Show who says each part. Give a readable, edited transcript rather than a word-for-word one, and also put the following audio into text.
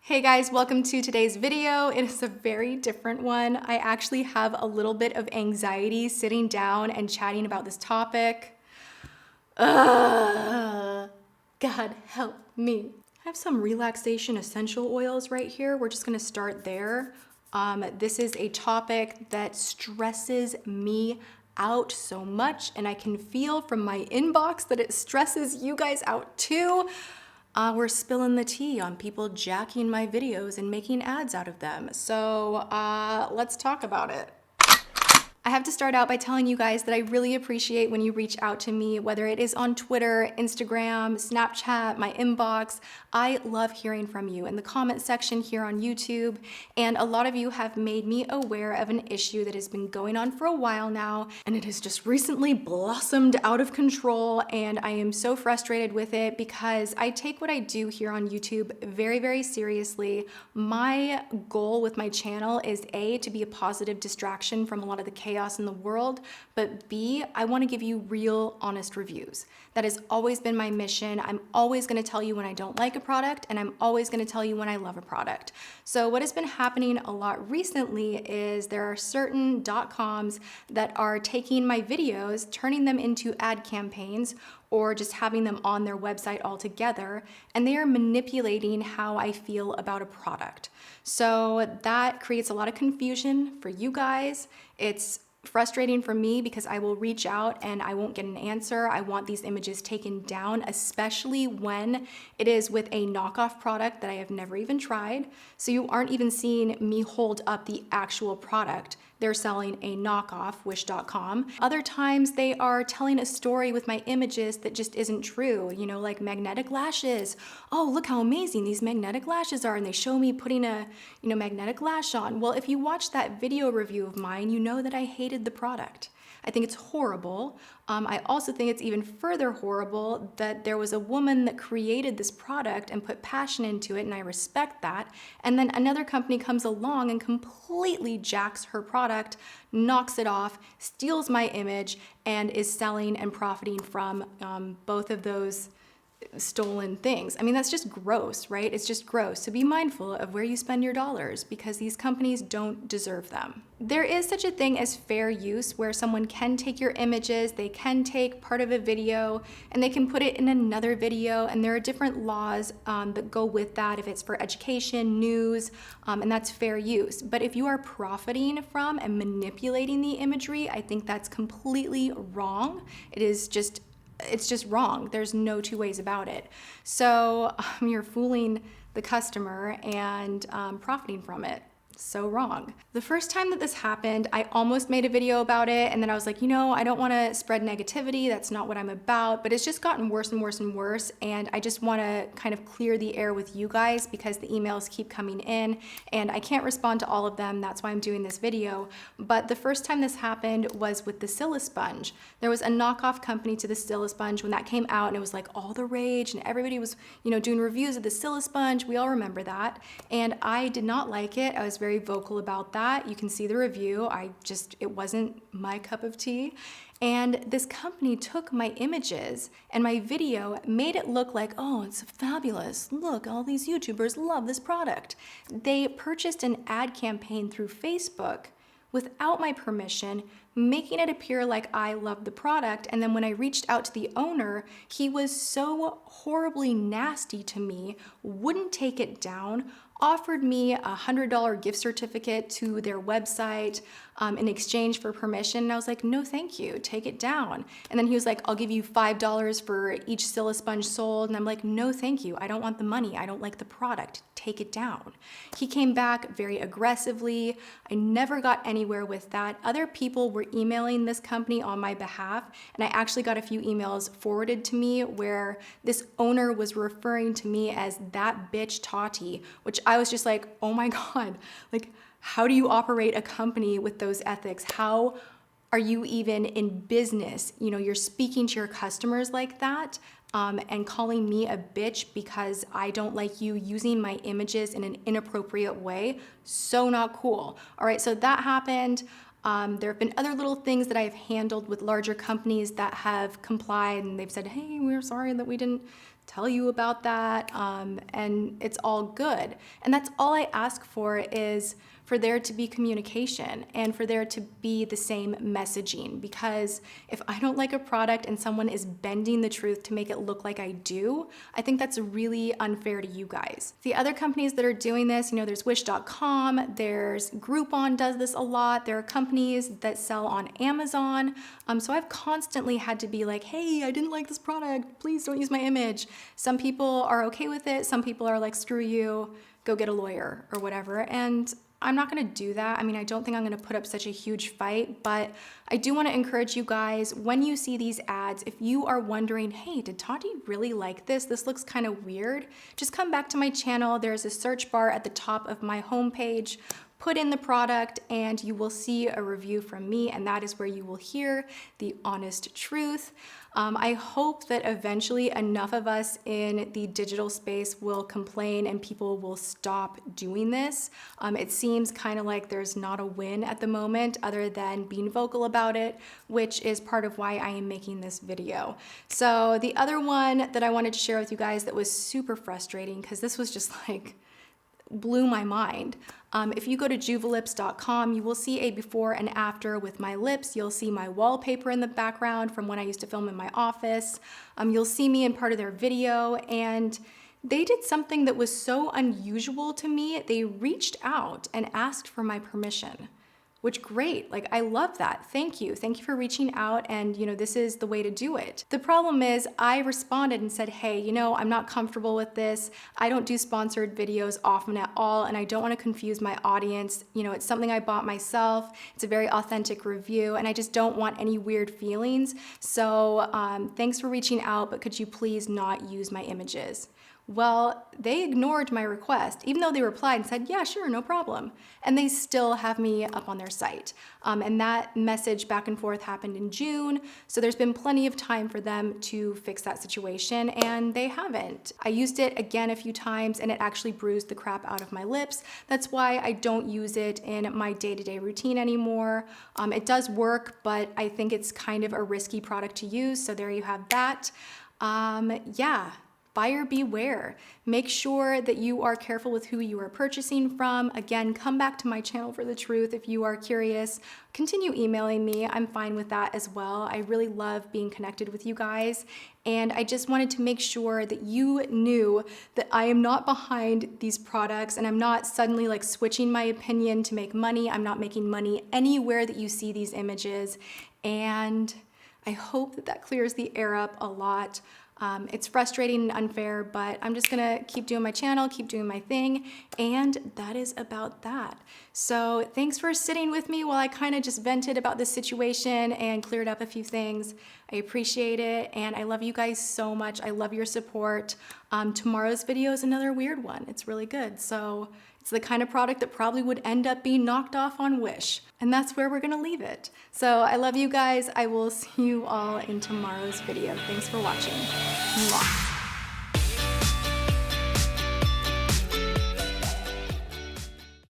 Speaker 1: Hey guys, welcome to today's video. It is a very different one. I actually have a little bit of anxiety sitting down and chatting about this topic. God help me. I have some relaxation essential oils right here. We're just gonna start there. This is a topic that stresses me out so much, and I can feel from my inbox that it stresses you guys out too. We're spilling the tea on people jacking my videos and making ads out of them. So let's talk about it. I have to start out by telling you guys that I really appreciate when you reach out to me, whether it is on Twitter, Instagram, Snapchat, my inbox. I love hearing from you in the comment section here on YouTube. And a lot of you have made me aware of an issue that has been going on for a while now, and it has just recently blossomed out of control. And I am so frustrated with it because I take what I do here on YouTube very, very seriously. My goal with my channel is A, to be a positive distraction from a lot of the chaos in the world, but B, I want to give you real, honest reviews. That has always been my mission. I'm always going to tell you when I don't like a product, and I'm always going to tell you when I love a product. So what has been happening a lot recently is there are certain .coms that are taking my videos, turning them into ad campaigns, or just having them on their website altogether, and they are manipulating how I feel about a product. So that creates a lot of confusion for you guys. It's frustrating for me because I will reach out and I won't get an answer. I want these images taken down, especially when it is with a knockoff product that I have never even tried. So you aren't even seeing me hold up the actual product. They're selling a knockoff, wish.com. Other times they are telling a story with my images that just isn't true, you know, like magnetic lashes. Oh, look how amazing these magnetic lashes are. And they show me putting a, magnetic lash on. Well, if you watch that video review of mine, you know that I hated the product. I think it's horrible. I also think it's even further horrible that there was a woman that created this product and put passion into it, and I respect that. And then another company comes along and completely jacks her product, knocks it off, steals my image, and is selling and profiting from both of those stolen things. I mean, that's just gross, right? It's just gross. So be mindful of where you spend your dollars because these companies don't deserve them. There is such a thing as fair use where someone can take your images, they can take part of a video, and they can put it in another video, and there are different laws that go with that if it's for education, news, and that's fair use. But if you are profiting from and manipulating the imagery, I think that's completely wrong. It's just wrong. There's no two ways about it. So you're fooling the customer and profiting from it. So wrong. The first time that this happened, I almost made a video about it, and then I was like, I don't want to spread negativity. That's not what I'm about, but it's just gotten worse and worse and worse, and I just want to kind of clear the air with you guys because the emails keep coming in, and I can't respond to all of them. That's why I'm doing this video. But the first time this happened was with the Sponge. There was a knockoff company to the Sponge when that came out, and it was like all the rage, and everybody was, doing reviews of the Sponge. We all remember that, and I did not like it. I was very vocal about that. You can see the review. It wasn't my cup of tea. And this company took my images and my video, made it look like, oh, it's fabulous. Look, all these YouTubers love this product. They purchased an ad campaign through Facebook without my permission, making it appear like I loved the product. And then when I reached out to the owner, he was so horribly nasty to me, wouldn't take it down, offered me a $100 gift certificate to their website in exchange for permission. And I was like, no, thank you, take it down. And then he was like, I'll give you $5 for each Sponge sold. And I'm like, no, thank you. I don't want the money. I don't like the product. Take it down. He came back very aggressively. I never got anywhere with that. Other people were emailing this company on my behalf. And I actually got a few emails forwarded to me where this owner was referring to me as that bitch Tati, which I was just like, oh my God, like, how do you operate a company with those ethics? How are you even in business? You're speaking to your customers like that and calling me a bitch because I don't like you using my images in an inappropriate way. So not cool. All right, so that happened. There have been other little things that I've handled with larger companies that have complied, and they've said, hey, we're sorry that we didn't tell you about that, and it's all good. And that's all I ask for, is for there to be communication and for there to be the same messaging. Because if I don't like a product and someone is bending the truth to make it look like I do, I think that's really unfair to you guys. The other companies that are doing this, you know, there's Wish.com, there's Groupon does this a lot. There are companies that sell on Amazon. So I've constantly had to be like, hey, I didn't like this product, please don't use my image. Some people are okay with it. Some people are like, screw you, go get a lawyer or whatever. And I'm not gonna do that. I mean, I don't think I'm gonna put up such a huge fight, but I do wanna encourage you guys, when you see these ads, if you are wondering, hey, did Tati really like this? This looks kind of weird. Just come back to my channel. There's a search bar at the top of my homepage. Put in the product and you will see a review from me, and that is where you will hear the honest truth. I hope that eventually enough of us in the digital space will complain and people will stop doing this. It seems kind of like there's not a win at the moment other than being vocal about it, which is part of why I am making this video. So the other one that I wanted to share with you guys that was super frustrating, because this was just like, blew my mind. If you go to juvelips.com, you will see a before and after with my lips. You'll see my wallpaper in the background from when I used to film in my office. You'll see me in part of their video, and they did something that was so unusual to me. They reached out and asked for my permission, which great, like I love that. Thank you for reaching out, and you know, this is the way to do it. The problem is I responded and said, hey, you know, I'm not comfortable with this. I don't do sponsored videos often at all, and I don't want to confuse my audience. You know, it's something I bought myself. It's a very authentic review, and I just don't want any weird feelings. So thanks for reaching out, but could you please not use my images? Well, they ignored my request, even though they replied and said, yeah, sure, no problem. And they still have me up on their site. And that message back and forth happened in June. So there's been plenty of time for them to fix that situation, and they haven't. I used it again a few times and it actually bruised the crap out of my lips. That's why I don't use it in my day-to-day routine anymore. It does work, but I think it's kind of a risky product to use. So there you have that. Yeah. Buyer beware. Make sure that you are careful with who you are purchasing from. Again, come back to my channel for the truth if you are curious. Continue emailing me. I'm fine with that as well. I really love being connected with you guys. And I just wanted to make sure that you knew that I am not behind these products, and I'm not suddenly like switching my opinion to make money. I'm not making money anywhere that you see these images. And I hope that that clears the air up a lot. It's frustrating and unfair, but I'm just gonna keep doing my channel, keep doing my thing, and that is about that. So thanks for sitting with me while I kind of just vented about this situation and cleared up a few things. I appreciate it, and I love you guys so much. I love your support. Tomorrow's video is another weird one. It's really good. So it's the kind of product that probably would end up being knocked off on Wish. And that's where we're gonna leave it. So I love you guys. I will see you all in tomorrow's video. Thanks for watching. Mwah.